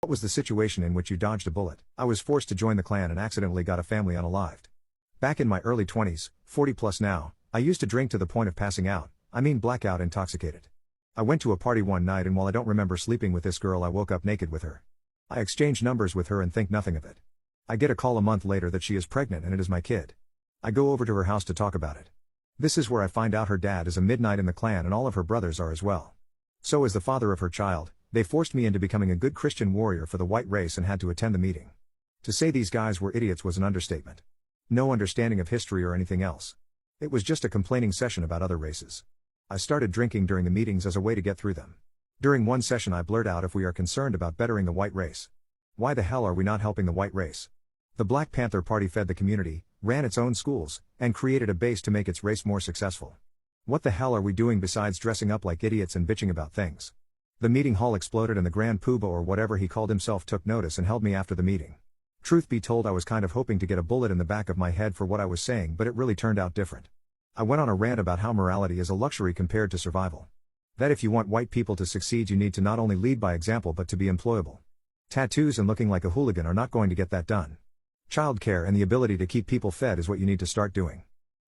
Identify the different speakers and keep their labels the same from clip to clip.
Speaker 1: What was the situation in which you dodged a bullet? I was forced to join the Klan and accidentally got a family unalived. Back in my early 20s, 40 plus now, I used to drink to the point of passing out, I mean blackout intoxicated. I went to a party one night and while I don't remember sleeping with this girl I woke up naked with her. I exchanged numbers with her and think nothing of it. I get a call a month later that she is pregnant and it is my kid. I go over to her house to talk about it. This is where I find out her dad is a midnight in the Klan and all of her brothers are as well. So as the father of her child, they forced me into becoming a good Christian warrior for the white race and had to attend the meeting. To say these guys were idiots was an understatement. No understanding of history or anything else. It was just a complaining session about other races. I started drinking during the meetings as a way to get through them. During one session I blurt out if we are concerned about bettering the white race. Why the hell are we not helping the white race? The Black Panther Party fed the community, ran its own schools, and created a base to make its race more successful. What the hell are we doing besides dressing up like idiots and bitching about things? The meeting hall exploded and the Grand Poobah or whatever he called himself took notice and held me after the meeting. Truth be told I was kind of hoping to get a bullet in the back of my head for what I was saying but it really turned out different. I went on a rant about how morality is a luxury compared to survival. That if you want white people to succeed you need to not only lead by example but to be employable. Tattoos and looking like a hooligan are not going to get that done. Childcare and the ability to keep people fed is what you need to start doing.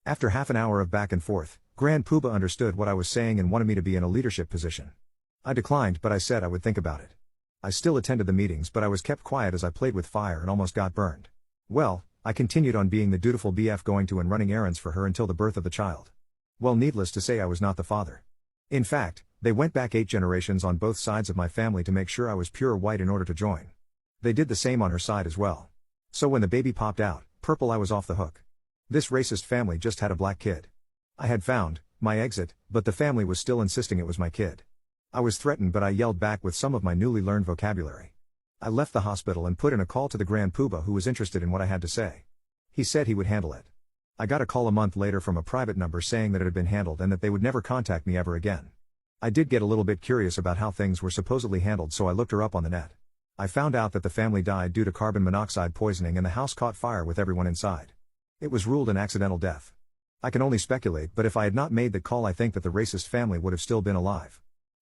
Speaker 1: After half an hour of back and forth, Grand Poobah understood what I was saying and wanted me to be in a leadership position. I declined but I said I would think about it. I still attended the meetings but I was kept quiet as I played with fire and almost got burned. Well, I continued on being the dutiful BF going to and running errands for her until the birth of the child. Well, needless to say I was not the father. In fact, they went back 8 generations on both sides of my family to make sure I was pure white in order to join. They did the same on her side as well. So when the baby popped out, purple I was off the hook. This racist family just had a black kid. I had found my exit, but the family was still insisting it was my kid. I was threatened but I yelled back with some of my newly learned vocabulary. I left the hospital and put in a call to the Grand Poobah who was interested in what I had to say. He said he would handle it. I got a call a month later from a private number saying that it had been handled and that they would never contact me ever again. I did get a little bit curious about how things were supposedly handled so I looked her up on the net. I found out that the family died due to carbon monoxide poisoning and the house caught fire with everyone inside. It was ruled an accidental death. I can only speculate but if I had not made that call I think that the racist family would have still been alive.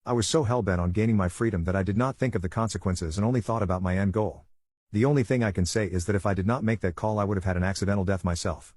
Speaker 1: I was so hellbent on gaining my freedom that I did not think of the consequences and only thought about my end goal. The only thing I can say is that if I did not make that call I would have had an accidental death myself.